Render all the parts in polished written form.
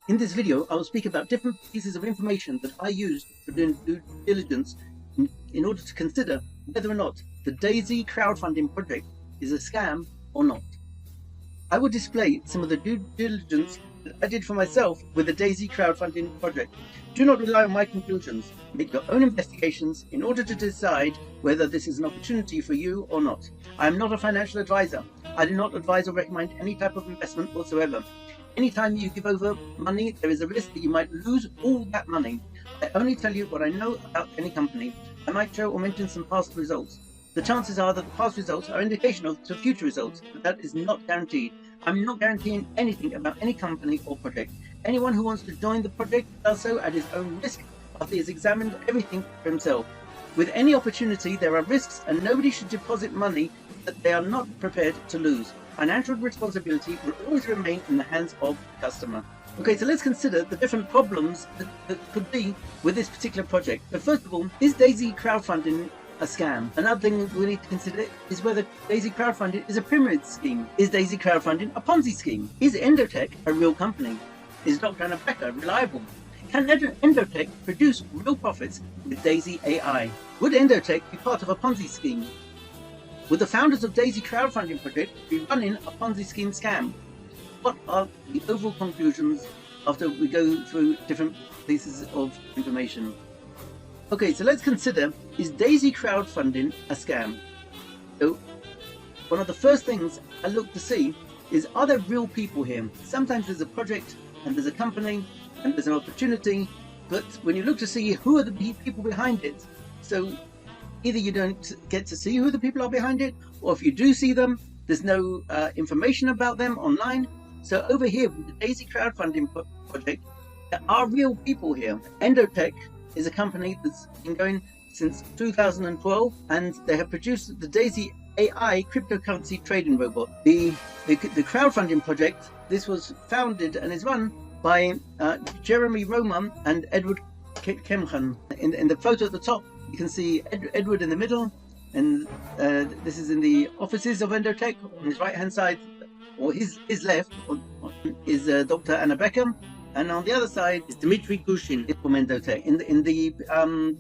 In this video, I will speak about different pieces of information that I used for doing due diligence in order to consider whether or not the D.AI.SY crowdfunding project is a scam or not. I will display some of the due diligence that I did for myself with the D.AI.SY crowdfunding project. Do not rely on my conclusions. Make your own investigations in order to decide whether this is an opportunity for you or not. I am not a financial advisor. I do not advise or recommend any type of investment whatsoever. Anytime you give over money, there is a risk that you might lose all that money. I only tell you what I know about any company. I might show or mention some past results. The chances are that the past results are indication of to future results, but that is not guaranteed. I'm not guaranteeing anything about any company or project. Anyone who wants to join the project does so at his own risk after he has examined everything for himself. With any opportunity, there are risks, and nobody should deposit money that they are not prepared to lose. Financial responsibility will always remain in the hands of the customer. Okay, so let's consider the different problems that could be with this particular project. So first of all, is D.AI.SY crowdfunding a scam? Another thing we need to consider is whether D.AI.SY crowdfunding is a pyramid scheme. Is D.AI.SY crowdfunding a Ponzi scheme? Is Endotech a real company? Is Dr. Anna Becker reliable? Can Endotech produce real profits with D.AI.SY AI? Would Endotech be part of a Ponzi scheme? Would the founders of D.AI.SY crowdfunding project be running a Ponzi scheme scam? What are the overall conclusions after we go through different pieces of information? Okay, so let's consider, is D.AI.SY crowdfunding a scam? So one of the first things I look to see is, are there real people here? Sometimes there's a project and there's a company and there's an opportunity, but when you look to see who are the people behind it, so either you don't get to see who the people are behind it, or if you do see them, there's no information about them online. So over here with the D.AI.SY crowdfunding project, there are real people here. Endotech is a company that's been going since 2012, and they have produced the D.AI.SY AI cryptocurrency trading robot. The crowdfunding project, this was founded and is run by Jeremy Roman and Edward Kemchan. In the photo at the top, you can see Edward in the middle, and this is in the offices of Endotech. On his right-hand side, or his left, is Dr. Anna Becker, and on the other side is Dmitry Gushin from Endotech. In the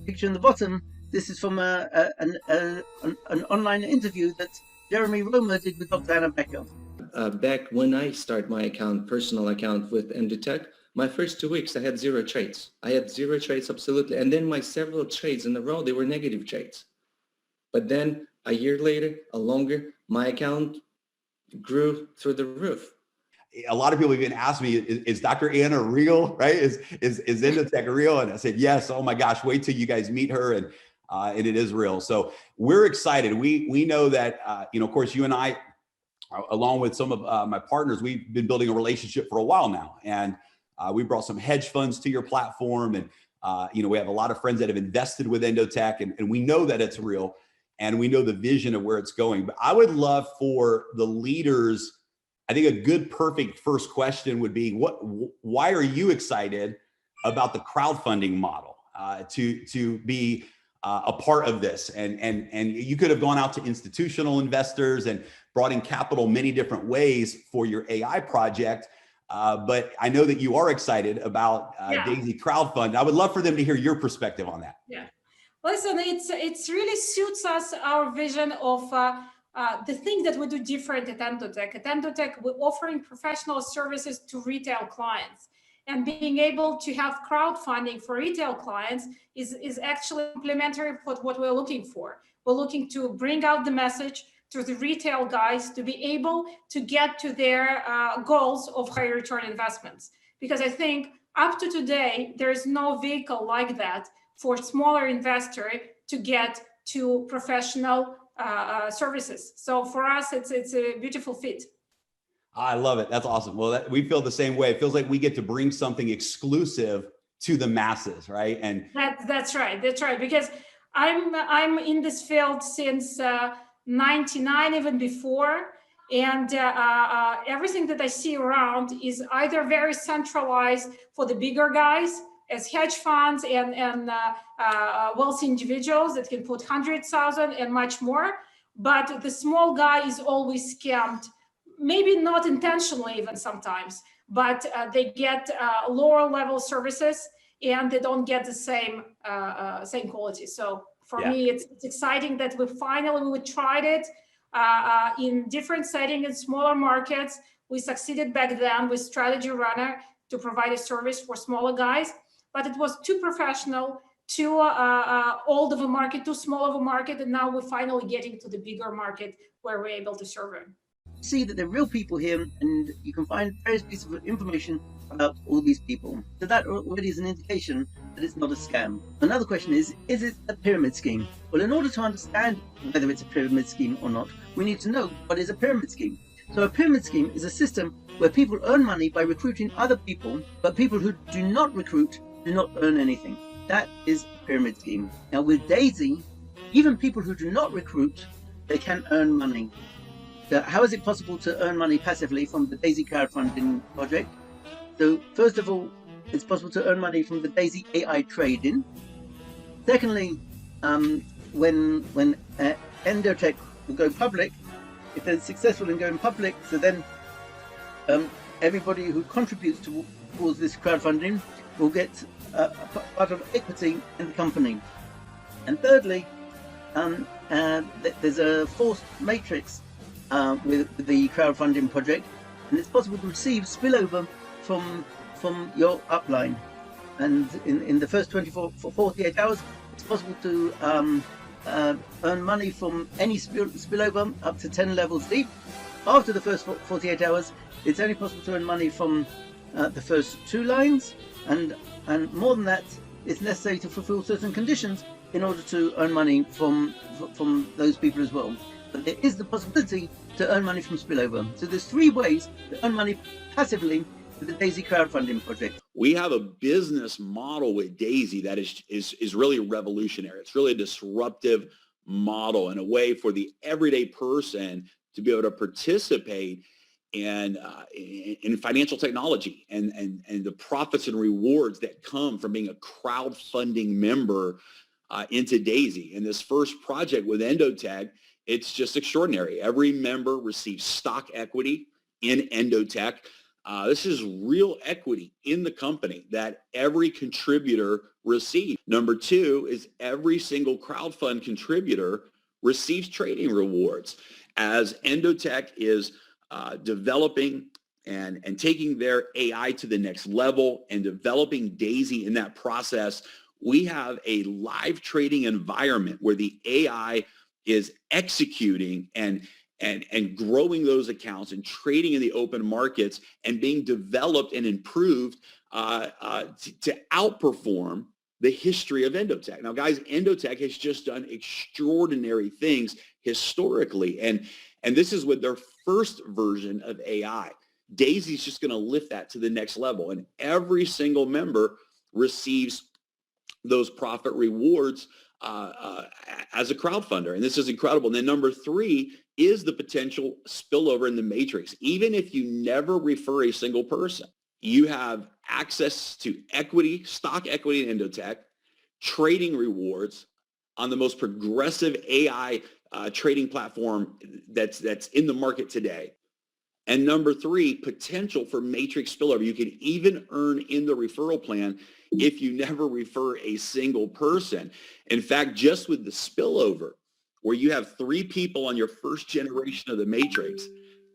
picture in the bottom, this is from an online interview that Jeremy Romer did with Dr. Anna Becker. Back when I start my personal account with Endotech, my first 2 weeks I had 0 trades. I had 0 trades, absolutely. And then my several trades in a row, they were negative trades. But then a year later, or longer, my account grew through the roof. A lot of people even ask me, is Dr. Anna real, right? Is Endotech real? And I said, yes. Oh my gosh, wait till you guys meet her. And it is real. So we're excited. We know that, of course, you and I, along with some of my partners, we've been building a relationship for a while now. And we brought some hedge funds to your platform. And, we have a lot of friends that have invested with Endotech, and we know that it's real. And we know the vision of where it's going. But I would love for the leaders, I think a good, perfect first question would be, why are you excited about the crowdfunding model to be a part of this? And you could have gone out to institutional investors and brought in capital many different ways for your AI project. But I know that you are excited about D.AI.SY crowdfund. I would love for them to hear your perspective on that. Yeah. Listen, it's really suits us, our vision of the thing that we do different at Endotech. At Endotech, we're offering professional services to retail clients. And being able to have crowdfunding for retail clients is actually complementary with what we're looking for. We're looking to bring out the message to the retail guys to be able to get to their goals of high return investments. Because I think up to today, there is no vehicle like that for smaller investor to get to professional services. So for us, it's a beautiful fit. I love it. That's awesome. Well, we feel the same way. It feels like we get to bring something exclusive to the masses, right? And that's right. That's right. Because I'm in this field since 99, even before. And everything that I see around is either very centralized for the bigger guys as hedge funds and wealthy individuals that can put 100,000 and much more. But the small guy is always scammed maybe not intentionally even sometimes, but they get lower level services and they don't get the same quality. So for me, it's exciting that we tried it in different settings in smaller markets. We succeeded back then with Strategy Runner to provide a service for smaller guys, but it was too professional, too old of a market, too small of a market, and now we're finally getting to the bigger market where we're able to serve it. See that there are real people here, and you can find various pieces of information about all these people. So that already is an indication that it's not a scam. Another question is it a pyramid scheme? Well, in order to understand whether it's a pyramid scheme or not, we need to know what is a pyramid scheme. So a pyramid scheme is a system where people earn money by recruiting other people, but people who do not recruit do not earn anything. That is a pyramid scheme. Now with D.AI.SY, even people who do not recruit, they can earn money. So how is it possible to earn money passively from the D.AI.SY crowdfunding project? So first of all, it's possible to earn money from the D.AI.SY AI trading. Secondly, when Endotech will go public, if they're successful in going public, so then everybody who contributes towards this crowdfunding will get a part of equity in the company. And thirdly, there's a forced matrix with the crowdfunding project, and it's possible to receive spillover from your upline. And in the first 48 hours, it's possible to earn money from any spillover up to 10 levels deep. After the first 48 hours, it's only possible to earn money from the first 2 lines, and more than that, it's necessary to fulfill certain conditions in order to earn money from those people as well. But there is the possibility to earn money from spillover. So there's 3 ways to earn money passively with the D.AI.SY crowdfunding project. We have a business model with D.AI.SY that is really revolutionary. It's really a disruptive model and a way for the everyday person to be able to participate in financial technology and the profits and rewards that come from being a crowdfunding member into D.AI.SY. In this first project with Endotech, it's just extraordinary. Every member receives stock equity in Endotech. This is real equity in the company that every contributor receives. Number 2 is every single crowdfund contributor receives trading rewards. As Endotech is developing and taking their AI to the next level and developing D.AI.SY in that process, we have a live trading environment where the AI is executing and growing those accounts and trading in the open markets and being developed and improved to outperform the history of Endotech. Now, guys, Endotech has just done extraordinary things historically, and this is with their first version of AI. D.AI.SY is just going to lift that to the next level, and every single member receives those profit rewards as a crowdfunder, and this is incredible. And then number 3 is the potential spillover in the matrix. Even if you never refer a single person, you have access to equity, stock equity in Endotech, trading rewards on the most progressive AI trading platform that's in the market today. And number 3, potential for matrix spillover. You can even earn in the referral plan if you never refer a single person. In fact, just with the spillover, where you have 3 people on your first generation of the matrix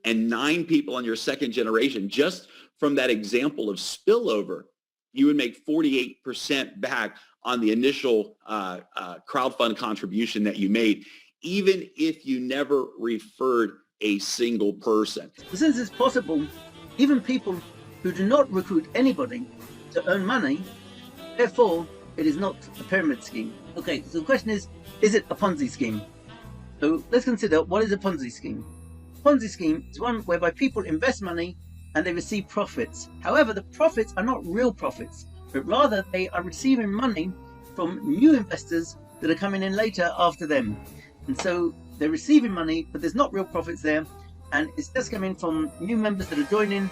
and 9 people on your second generation, just from that example of spillover, you would make 48% back on the initial crowdfund contribution that you made, even if you never referred a single person. Since it's possible, even people who do not recruit anybody to earn money, therefore it is not a pyramid scheme. Okay, so the question is it a Ponzi scheme? So let's consider, what is a Ponzi scheme? A Ponzi scheme is one whereby people invest money and they receive profits. However, the profits are not real profits, but rather they are receiving money from new investors that are coming in later after them. And so they're receiving money, but there's not real profits there, and it's just coming from new members that are joining.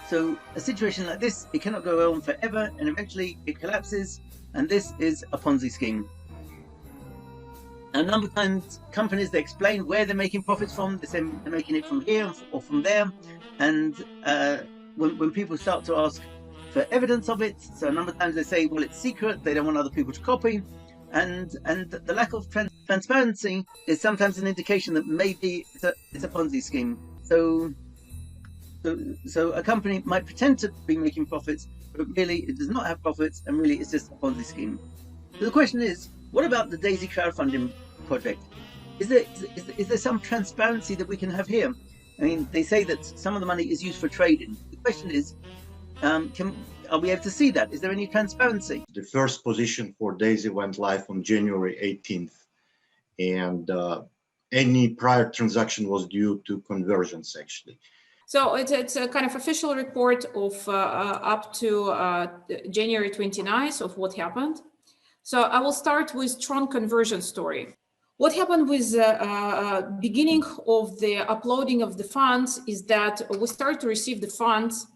So a situation like this, it cannot go on forever, and eventually it collapses, and this is a Ponzi scheme. A number of times companies, they explain where they're making profits from. They say they're making it from here or from there. And when people start to ask for evidence of it, so a number of times they say, well, it's secret, they don't want other people to copy. And the lack of transparency is sometimes an indication that maybe it's a Ponzi scheme. So a company might pretend to be making profits, but really it does not have profits, and really it's just a Ponzi scheme. So the question is, what about the DAISY crowdfunding project? Is there some transparency that we can have here? I mean, they say that some of the money is used for trading. The question is, are we able to see that? Is there any transparency? The first position for DAISY went live on January 18th, and any prior transaction was due to conversions, actually. So it's a kind of official report of up to January 29th of what happened. So I will start with Tron conversion story. What happened with the beginning of the uploading of the funds is that we started to receive the funds,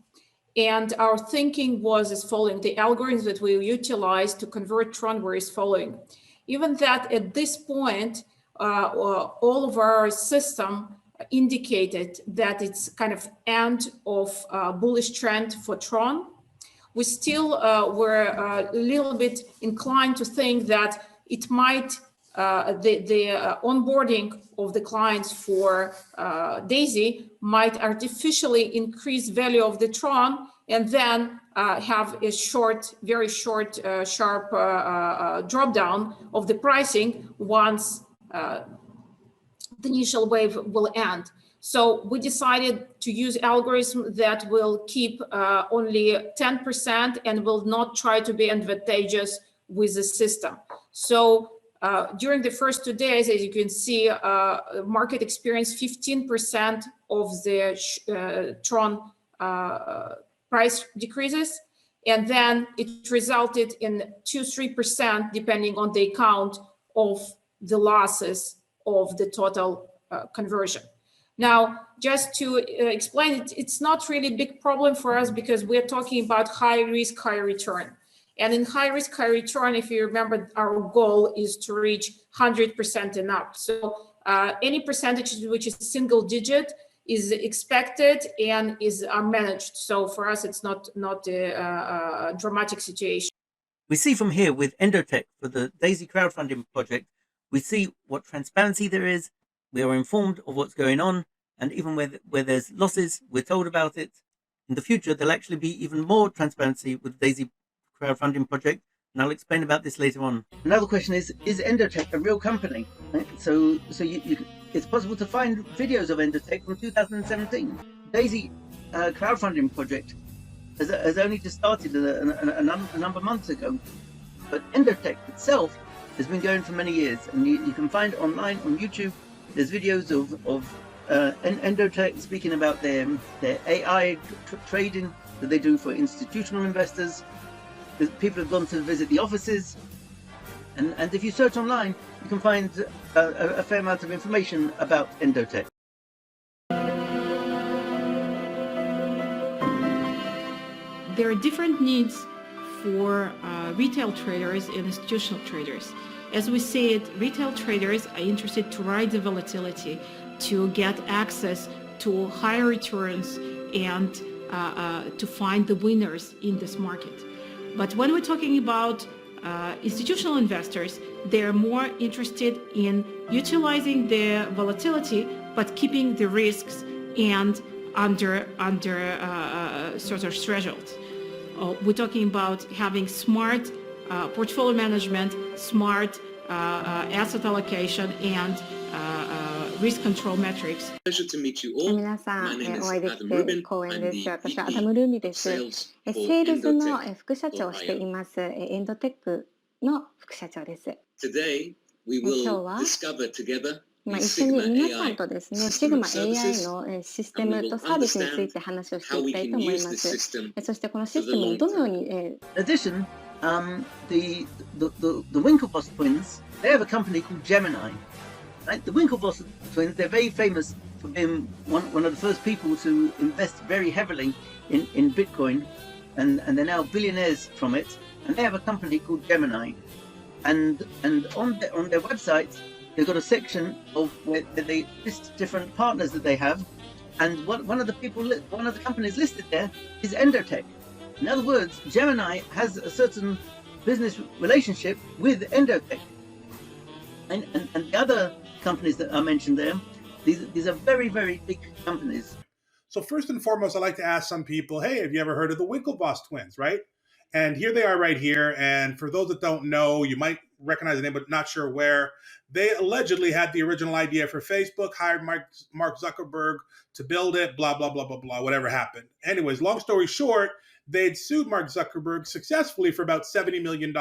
and our thinking was as following. The algorithms that we utilized to convert Tron were as following. Even that at this point, all of our system indicated that it's kind of end of bullish trend for Tron. We still were a little bit inclined to think that it might, the onboarding of the clients for DAISY might artificially increase value of the Tron, and then have a short, very short, sharp drop down of the pricing once the initial wave will end. So we decided to use algorithm that will keep only 10% and will not try to be advantageous with the system. So during the first 2 days, as you can see, market experienced 15% of the Tron price decreases. And then it resulted in 2-3%, depending on the account, of the losses of the total conversion. Now, just to explain it, it's not really a big problem for us because we're talking about high risk, high return. And in high risk, high return, if you remember, our goal is to reach 100% and up. So any percentage which is single digit is expected and is managed. So for us, it's not a dramatic situation. We see from here with Endotech for the DAISY crowdfunding project, we see what transparency there is. We are informed of what's going on, and even where there's losses, we're told about it. In the future, there'll actually be even more transparency with the DAISY crowdfunding project, and I'll explain about this later on. Another question is Endotech a real company? Right? So it's possible to find videos of Endotech from 2017. DAISY crowdfunding project has only just started a number of months ago, but Endotech itself has been going for many years, and you can find online on YouTube. There's videos of Endotech speaking about their AI trading that they do for institutional investors. People have gone to visit the offices, and if you search online, you can find a fair amount of information about Endotech. There are different needs for retail traders and institutional traders. As we see it, retail traders are interested to ride the volatility, to get access to higher returns, and to find the winners in this market. But when we're talking about institutional investors, they're more interested in utilizing the volatility, but keeping the risks and under sort of thresholds. We're talking about having smart portfolio management, smart asset allocation, and risk control metrics. Pleasure to meet you all. 皆さ My ん、 name is お会いで Adam きて Rubin. 光栄 I'm で the す。私はア VP ダム・ルーミで of す。セ Sales ー for ルスの Endotech 副社長をしています、エンドテックの副社長です。 Today, we 今日 will は discover together 一緒に Sigma 皆さん AI とですね、 system of Sigma AI services のシステムとサービスについて話をして how いき we たい can と思い use ま this す。 system そしてこのシステムをどのように In addition, the Winklevoss twins, they have a company called Gemini. Right? The Winklevoss twins, they're very famous for being one of the first people to invest very heavily in Bitcoin, and they're now billionaires from it. And they have a company called Gemini, and on their website they've got a section of where they list different partners that they have, and one of the companies listed there is Endotech. In other words, Gemini has a certain business relationship with Endotech, and the other companies that are mentioned there, these are very, very big companies. So first and foremost, I like to ask some people, hey, have you ever heard of the Winklevoss twins, right? And here they are right here. And for those that don't know, you might recognize the name, but not sure where. They allegedly had the original idea for Facebook, hired Mark Zuckerberg to build it, blah, blah, blah, blah, blah, whatever happened. Anyways, long story short, they'd sued Mark Zuckerberg successfully for about $70 million.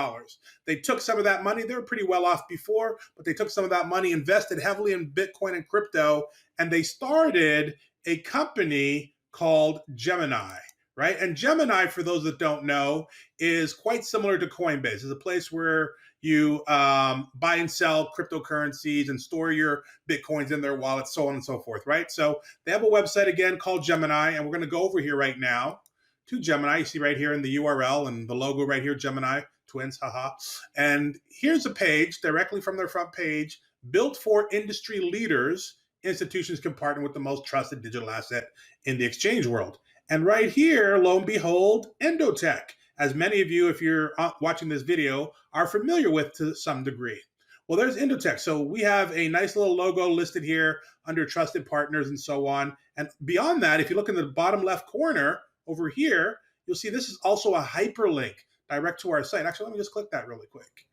They took some of that money. They were pretty well off before, but they took some of that money, invested heavily in Bitcoin and crypto, and they started a company called Gemini, right? And Gemini, for those that don't know, is quite similar to Coinbase. It's a place where you buy and sell cryptocurrencies and store your Bitcoins in their wallets, so on and so forth, right? So they have a website, again, called Gemini, and we're going to go over here right now to Gemini. You see right here in the URL and the logo right here, Gemini twins, haha. And here's a page directly from their front page, built for industry leaders. Institutions can partner with the most trusted digital asset in the exchange world. And right here, lo and behold, Endotech, as many of you, if you're watching this video, are familiar with to some degree. Well, there's Endotech. So we have a nice little logo listed here under trusted partners and so on. And beyond that, if you look in the bottom left corner over here, you'll see this is also a hyperlink direct to our site. Actually, let me just click that really quick.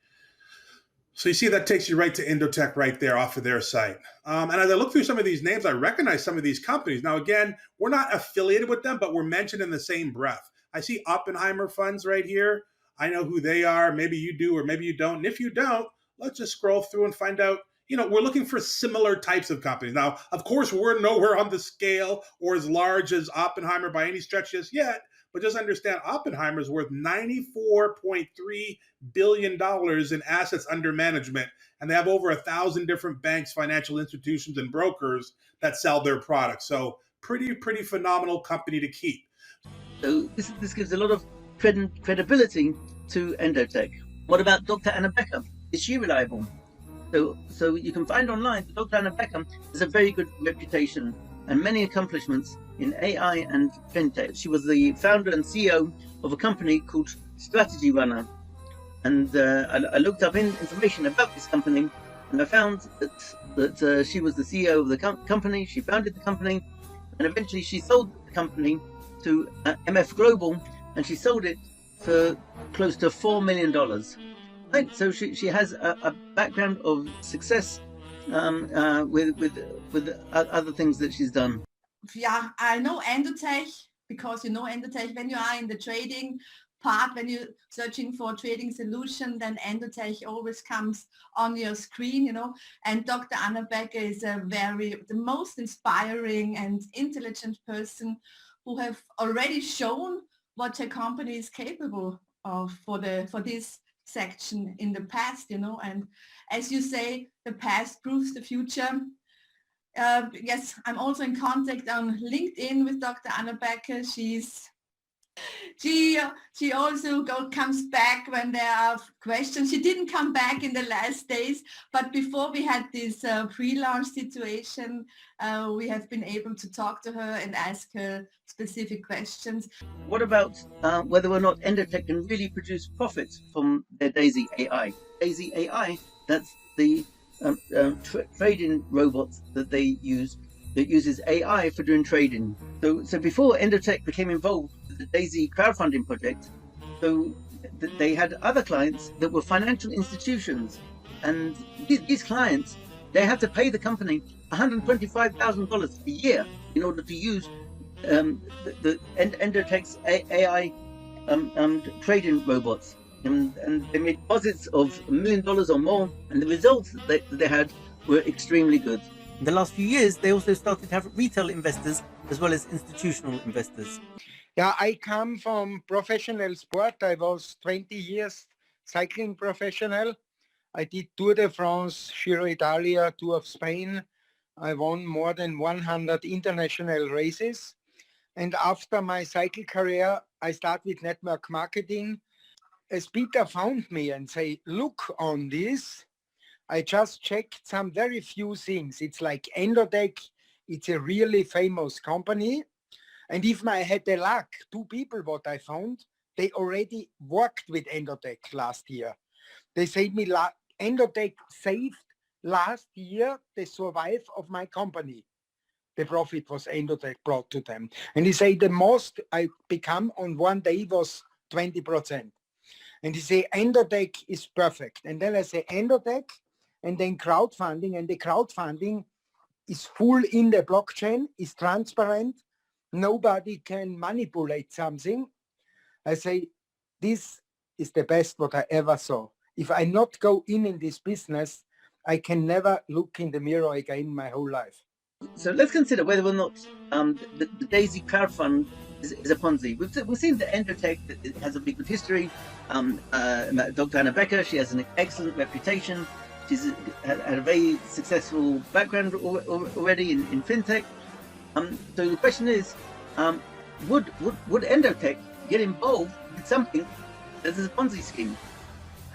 So you see that takes you right to Endotech right there off of their site. And as I look through some of these names, I recognize some of these companies. Now, again, we're not affiliated with them, but we're mentioned in the same breath. I see Oppenheimer Funds right here. I know who they are. Maybe you do, or maybe you don't. And if you don't, let's just scroll through and find out. You know, we're looking for similar types of companies. Now, of course, we're nowhere on the scale or as large as Oppenheimer by any stretch just yet. But just understand, Oppenheimer is worth $94.3 billion in assets under management. And they have over 1,000 different banks, financial institutions, and brokers that sell their products. So pretty phenomenal company to keep. So this gives a lot of credibility to Endotech. What about Dr. Anna Becker? Is she reliable? So you can find online that Dr. Anna Becker has a very good reputation and many accomplishments in AI and fintech. She was the founder and CEO of a company called Strategy Runner. And I looked up information about this company, and I found that she was the CEO of the company. She founded the company, and eventually she sold the company to MF Global, and she sold it for close to $4 million. Right? So she has a background of success with other things that she's done. Yeah, I know Endotech because you know Endotech when you are in the trading part, when you're searching for a trading solution, then Endotech always comes on your screen, you know. And Dr. Anna Becker is the most inspiring and intelligent person who have already shown what her company is capable of for this section in the past, you know. And as you say, the past proves the future. Yes, I'm also in contact on LinkedIn with Dr. Anna Becker. She also comes back when there are questions. She didn't come back in the last days, but before we had this pre-launch situation, we have been able to talk to her and ask her specific questions. What about whether or not Endotech can really produce profits from their D.AI.SY AI? D.AI.SY AI, that's the trading robots that they use, that uses AI for doing trading. So before Endotech became involved with the D.AI.SY crowdfunding project, so they had other clients that were financial institutions, and these clients, they had to pay the company $125,000 a year in order to use the Endotech's AI trading robots. And they made deposits of $1 million or more, and the results that they had were extremely good. In the last few years, they also started to have retail investors as well as institutional investors. Yeah, I come from professional sport. I was 20 years cycling professional. I did Tour de France, Giro Italia, Tour of Spain. I won more than 100 international races. And after my cycle career, I started with network marketing. A speaker found me and say, look on this. I just checked some very few things. It's like Endotech, it's a really famous company. And if I had the luck, two people what I found, they already worked with Endotech last year. They said me Endotech saved last year the survive of my company. The profit was Endotech brought to them. And he said the most I become on one day was 20%. And he say Endotech is perfect. And then I say Endotech and then crowdfunding. And the crowdfunding is full in the blockchain, is transparent. Nobody can manipulate something. I say, this is the best what I ever saw. If I not go in this business, I can never look in the mirror again my whole life. So let's consider whether or not the DAISY crowdfund is a Ponzi. We've seen that Endotech has a big good history. Dr. Anna Becker, she has an excellent reputation. She's had a very successful background already in fintech. So the question is, would Endotech get involved with something that is a Ponzi scheme?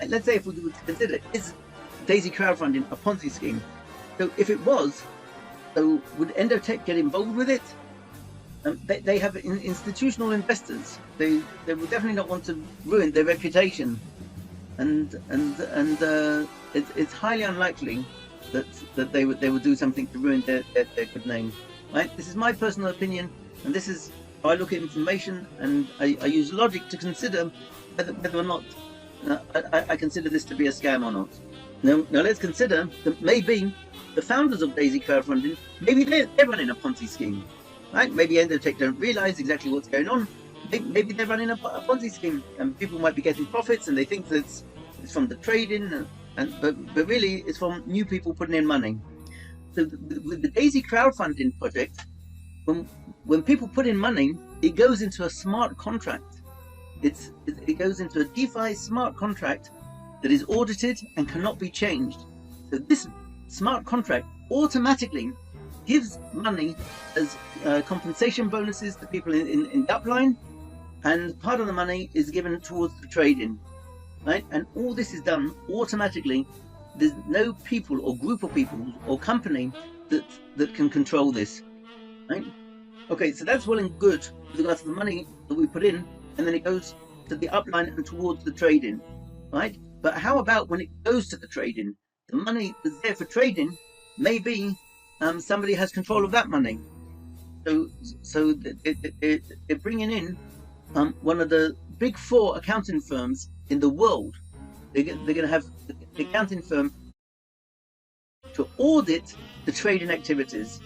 Let's say if we would consider, is DAISY crowdfunding a Ponzi scheme? So if it was, so would Endotech get involved with it? They have institutional investors. They would definitely not want to ruin their reputation, and it's highly unlikely that they would do something to ruin their good name. Right? This is my personal opinion, and this is how I look at information, and I use logic to consider whether or not I consider this to be a scam or not. Now let's consider that maybe the founders of DAISY crowdfunding, maybe they're running a Ponzi scheme, right? Maybe Endotech don't realize exactly what's going on. Maybe they're running a Ponzi scheme, and people might be getting profits, and they think that it's from the trading, but really it's from new people putting in money. So with the DAISY crowdfunding project, when people put in money, it goes into a smart contract. It goes into a DeFi smart contract that is audited and cannot be changed. So this smart contract automatically gives money as compensation bonuses to people in the upline, and part of the money is given towards the trading, right? And all this is done automatically. There's no people or group of people or company that can control this, right? Okay, so that's well and good with regards to the money that we put in, and then it goes to the upline and towards the trading, right? But how about when it goes to the trading? The money that's there for trading, maybe somebody has control of that money. So they're bringing in one of the big 4 accounting firms in the world. They're going to have the accounting firm to audit the trading activities.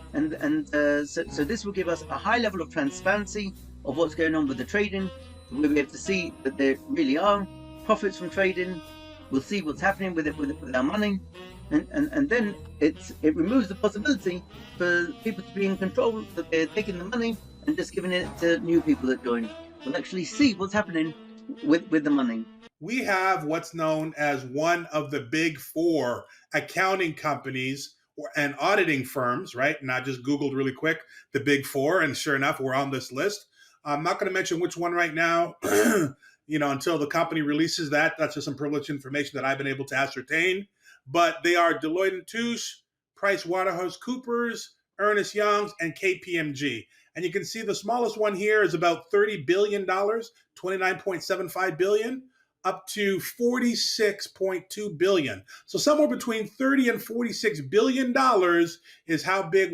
So this will give us a high level of transparency of what's going on with the trading. We'll be able to see that there really are profits from trading. We'll see what's happening with our money, and then it removes the possibility for people to be in control, that they're taking the money and just giving it to new people that join. We'll actually see what's happening with the money. We have what's known as one of the big 4 accounting companies and auditing firms, right? And I just Googled really quick the big 4, and sure enough, we're on this list. I'm not going to mention which one right now, until the company releases that. That's just some privileged information that I've been able to ascertain. But they are Deloitte & Touche, PricewaterhouseCoopers, Ernst Young's, and KPMG. And you can see the smallest one here is about $30 billion, $29.75 billion, up to $46.2 billion. So somewhere between $30 and $46 billion is how big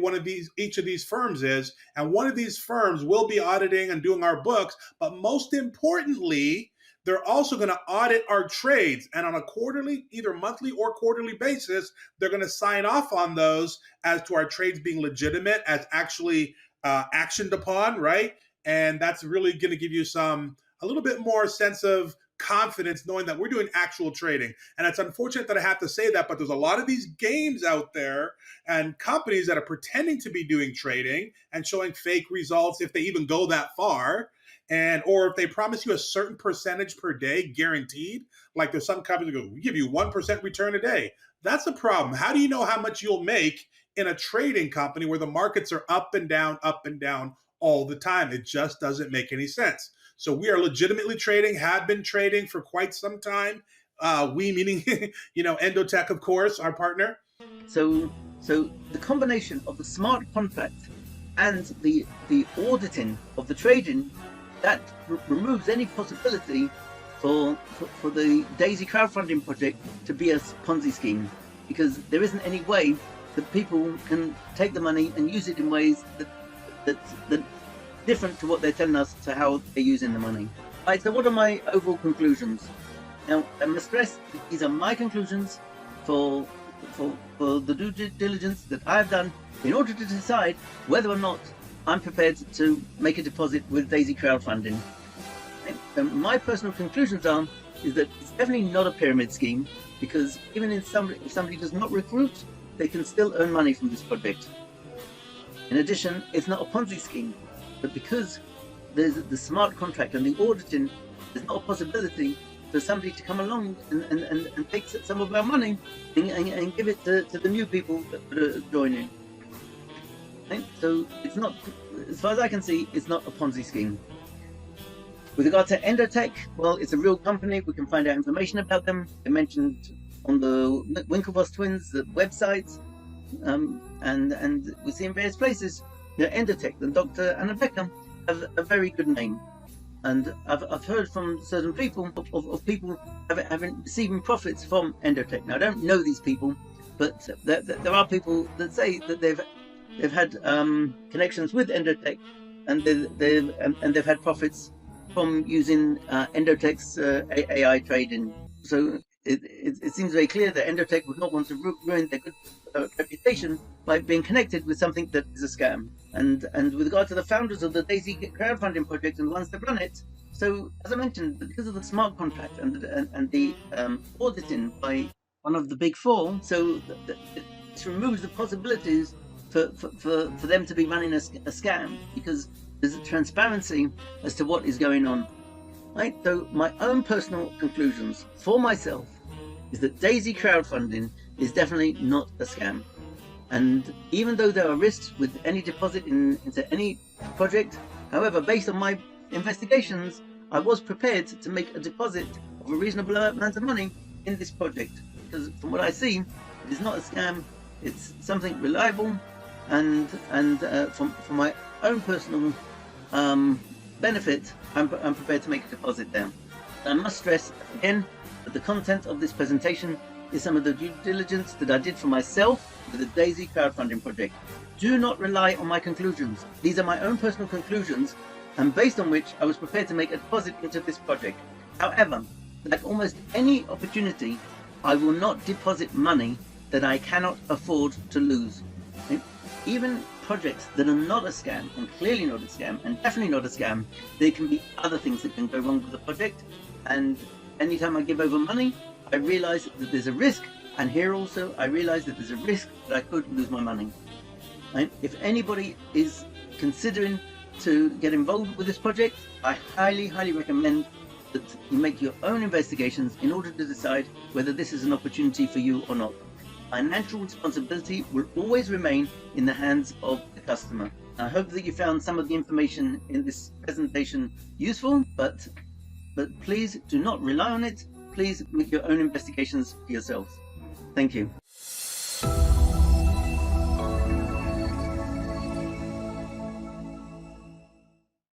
each of these firms is. And one of these firms will be auditing and doing our books. But most importantly, they're also going to audit our trades. And on a quarterly, either monthly or quarterly basis, they're going to sign off on those as to our trades being legitimate, as actually actioned upon, right? And that's really going to give you a little bit more sense of confidence knowing that we're doing actual trading. And it's unfortunate that I have to say that, but there's a lot of these games out there and companies that are pretending to be doing trading and showing fake results, if they even go that far. Or if they promise you a certain percentage per day guaranteed, like there's some companies that go, we give you 1% return a day. That's a problem. How do you know how much you'll make in a trading company where the markets are up and down all the time? It just doesn't make any sense. So we are legitimately trading, have been trading for quite some time. We meaning, Endotech, of course, our partner. So the combination of the smart contract and the auditing of the trading, that removes any possibility for the DAISY crowdfunding project to be a Ponzi scheme, because there isn't any way that people can take the money and use it in ways that different to what they're telling us to how they're using the money. Right, so what are my overall conclusions? Now, I must stress these are my conclusions for the due diligence that I've done in order to decide whether or not I'm prepared to make a deposit with DAISY crowdfunding. And my personal conclusions is that it's definitely not a pyramid scheme, because even if somebody does not recruit, they can still earn money from this project. In addition, it's not a Ponzi scheme, but because there's the smart contract and the auditing, there's not a possibility for somebody to come along and take some of our money and give it to the new people that are joining. Okay? So it's not, as far as I can see, it's not a Ponzi scheme. With regard to Endotech, well, it's a real company. We can find out information about them. They mentioned on the Winklevoss twins, the websites, and we see in various places, Endotech and Dr. Anna Becker have a very good name. And I've heard from certain people of people having receiving profits from Endotech. Now, I don't know these people, but there are people that say that they've had connections with Endotech, and they've had profits from using Endotech's AI trading. So it seems very clear that Endotech would not want to ruin their good reputation by being connected with something that is a scam. And with regard to the founders of the DAISY crowdfunding project and the ones that run it, so as I mentioned, because of the smart contract and the auditing by one of the big four, so it removes the possibilities for them to be running a scam, because there's a transparency as to what is going on. Right? So my own personal conclusions for myself is that DAISY crowdfunding is definitely not a scam. And even though there are risks with any deposit into any project, however, based on my investigations, I was prepared to make a deposit of a reasonable amount of money in this project. Because from what I see, it is not a scam, it's something reliable, and for my own personal benefit, I'm prepared to make a deposit there. I must stress again that the content of this presentation is some of the due diligence that I did for myself with the DAISY crowdfunding project. Do not rely on my conclusions. These are my own personal conclusions, and based on which I was prepared to make a deposit into this project. However, like almost any opportunity, I will not deposit money that I cannot afford to lose. And even projects that are not a scam, and clearly not a scam, and definitely not a scam, there can be other things that can go wrong with the project. And anytime I give over money, I realize that there's a risk, and here also I realize that there's a risk that I could lose my money. Right? If anybody is considering to get involved with this project, I highly, highly recommend that you make your own investigations in order to decide whether this is an opportunity for you or not. Financial responsibility will always remain in the hands of the customer. I hope that you found some of the information in this presentation useful, but please do not rely on it. Please make your own investigations for yourselves. Thank you.